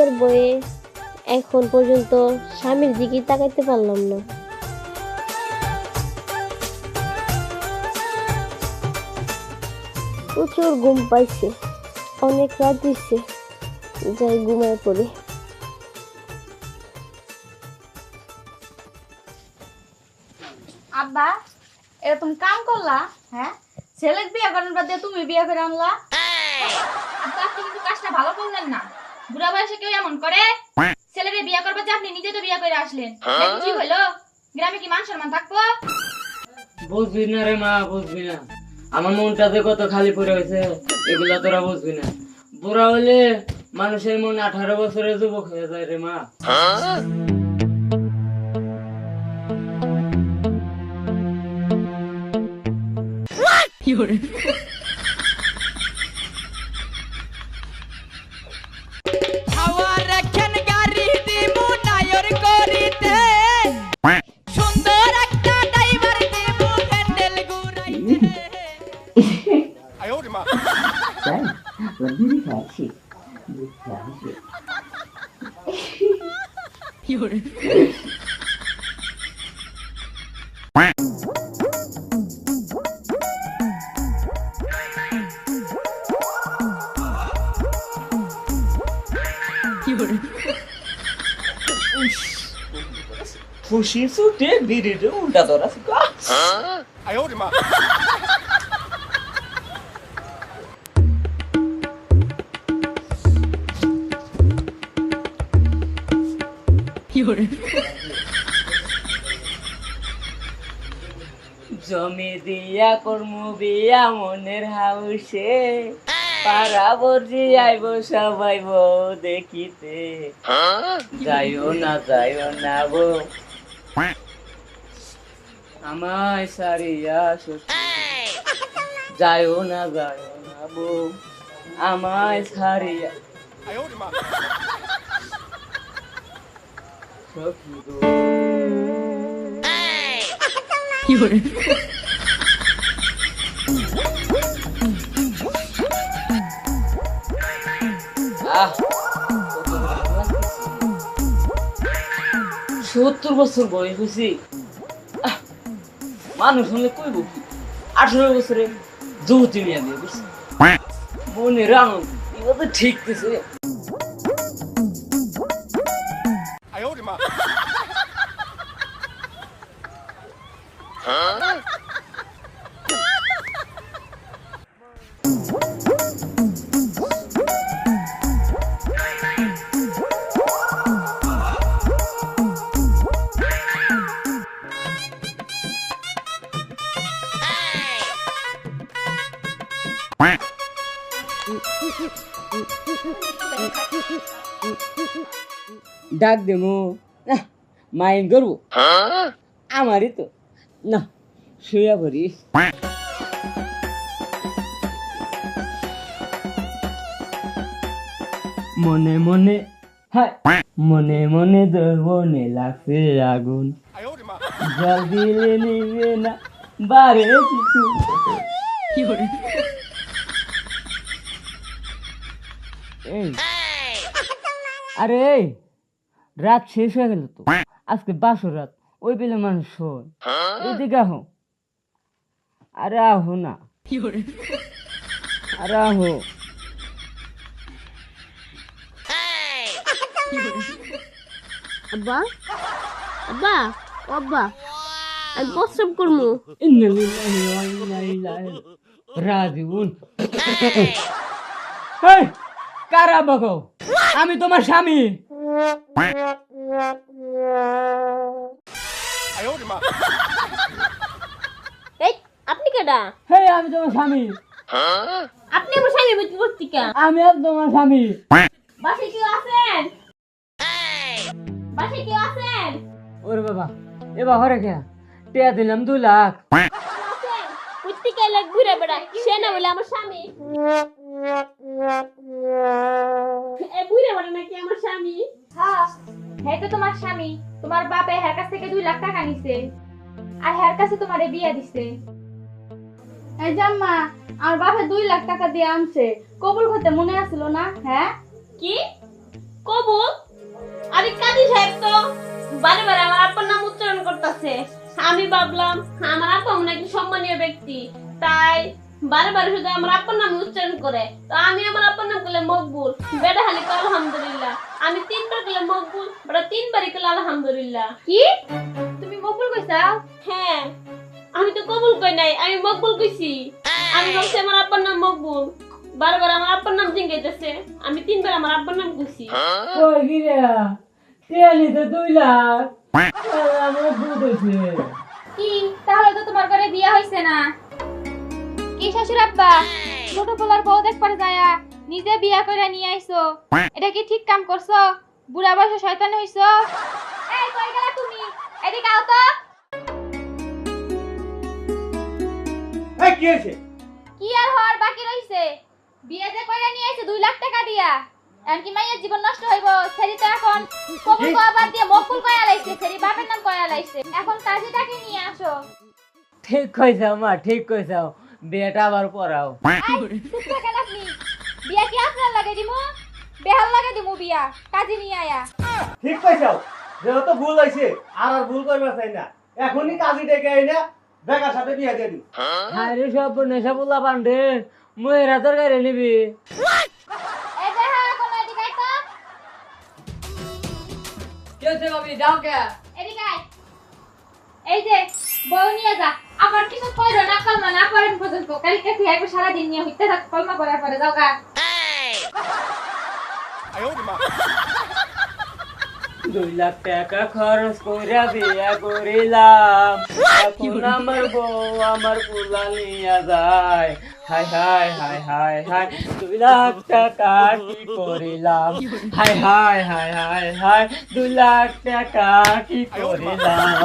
বিয়ের বয়ে এখন পর্যন্ত স্বামীর দিকে তাকাইতে পারলাম না। প্রচুর ঘুম পাইছে, অনেক রাত হইছে, যাই ঘুমায় পড়ি। আব্বা, এটা তুমি কাম করলা? হ্যাঁ, ছেলের বিয়ে করার বাদ দিয়ে তুমি বিয়ে করে আনলা। আব্বা, আপনি কিন্তু কাজটা ভালো করলেন না। বুড়া বয়সে কেউ এমন করে? ছেলের বিয়ে করবে যে আপনি নিজে তো বিয়ে করে আসলেন, দেখুন কি হলো? গ্রামে কি মান সম্মান থাকবো? বুঝবি না রে মা, বুঝবি না। আমার মনটাতে কত খালি পড়ে হয়েছে, এগুলা তোরা বুঝবি না। বুড়া হলে মানুষের মন 18 বছরের যুবক হয়ে যায় রে মা। খুশি ছুটে বিড়িতে উল্টা ধরা জমি দিয়া কর্ম বিয়া মনের হাউসে, পাড়া বর্জি আইব সবাই বউ দেখিতে। যাইও না বউ আমায় সারিয়া সখী, যাইও না বউ আমায় সারিয়া সখী গো। আহ, 70 বছর বয়স হয়েছি, মানুষ হলে কইব কি? 18 বছরে যুবতী মেয়ে দিয়ে বুঝছি, মনের আনন্দ এবার তো ঠিকতেছে। ডাক দেবো মাইন্ড করবো, আমারই তো না, শুয়া পড়ি। মনে মনে মনে মনে দর্বনে লাগছে আগুন, জল দিলে নিবে না বারে কিছু। আরে রাত শেষ হয়ে গেল তো, আজকে 12 রাত, ওই বেলে মানুষ শোয়, এদিকে আহো। আরে আহো না, আরে আহো। আব্বা, আব্বা, আব্বা, আমি প্রস্রাব করবো। রাজীবন কারা বাগো, আমি তোমার স্বামী। এই, আপনি কেডা? হে, আমি তোমার স্বামী। আপনি আমার স্বামী বুঝতে করছি কা? আমি আর তোমার স্বামী। বাসায় কেউ আছেন? বাসায় কেউ আছেন? ওরে বাবা, এবার হরে খেয়া টেয়া দিলাম 2 লাখ। আছেন? কুত্তি কাইলা ঘুরে বেড়া, সে না বলে আমার স্বামী। এ বুইরে বলে নাকি আমার স্বামী? হ্যাঁ, হ্যাঁ তো তোমার স্বামী। তোমার বাপে হের কাছ থেকে 2 লাখ টাকা নিছে, আর হের কাছে তোমারে বিয়া দিছে। এই জাম্মা, আমার বাপে 2 লাখ টাকা দিয়ে আনছে, কবুল করতে মনে আছিল না? হ্যাঁ, কি কবুল? আরে কাজী সাহেব তো বারে বারে আমার আব্বার নাম উচ্চারণ করতেছে। আমি ভাবলাম আমার আব্বা মনে হয় একটু সম্মানীয় ব্যক্তি, তাই বারে বারে শুধু আমার আব্বার নাম উচ্চারণ করে। তো আমি আমার আব্বার নাম করলে মকবুল, বেটা হালি কল আলহামদুলিল্লাহ। আমি 3বার করলে মকবুল, বেটা 3বারই করলে আলহামদুলিল্লাহ। কি তুমি মকবুল কইছা? হ্যাঁ, আমি তো কবুল কই নাই, আমি মকবুল কইছি। আমি বলছি আমার আব্বার নাম মকবুল, বারবার আমার আব্বার নাম জিঙ্গাইতেছে। আমি 3বার আমার আব্বার নাম কইছি। কই গিরা তেলি তো 2 লাখ আমার ভূত হইছে। কি তাহলে তো তোমার ঘরে বিয়ে হইছে না? কি শ্বশুর আব্বা ছোট পোলার বউ দেখবার যায়া নিজে বিয়া করে নিয়ে আইছো, এটা কি ঠিক কাম করছো? বুড়া বয়সে শয়তান হইছো? এই কই গেলা তুমি? এদিকে আও তো। এই কি হইছে? কি আর হওয়ার বাকি রইছে? বিয়ে যে কইরা নিয়ে আইছে 2 লাখ টাকা দিয়া, এমনকি মাইয়ের জীবন নষ্ট হইব। সেরি তো এখন কবুল কয়া বাদ দিয়ে মকবুল কয়া লাইছে, সেরি বাপের নাম কয়া লাইছে। এখন কাজীটাকে নিয়ে আসো। ঠিক কইছাও মা, ঠিক কইছাও, বিয়েটা আবার পড়াও। চুপ থাকেন আপনি। বিয়া কি আপনার লাগে দিমু? বেহাল লাগে দিমু বিয়া। কাজী নিয়ে আয়া। ঠিক কইছাও, যেহেতু ভুল হইছে আর ভুল করবা চাই না। এখনই কাজী ডেকে আইনা বেকার সাথে বিয়ে দিয়ে দিই। আরে সব নেশা বলা পান্ডে মহিরা তরকারি নিবি। এই যে হ্যাঁ কোন এদিকে আয় তো। কি হচ্ছে ভাবি, যাও কে? এদিকে আয়। এই যে বউ নিয়ে যা। আবার কিছু কইরো না, কলমা না করেন পর্যন্ত। কালকে থেকে একবার সারা দিন নিয়ে হইতে থাক, কলমা করার পরে যাও গা। 2 লাখ টাকা খরচ কইরা বিয়া করিলাম, এখন আমার বউ আমার পোলা নিয়া যায়। High high high high high 2 lakh টাকা কি করিলাম, high high high high high 2 lakh টাকা কি করিলাম।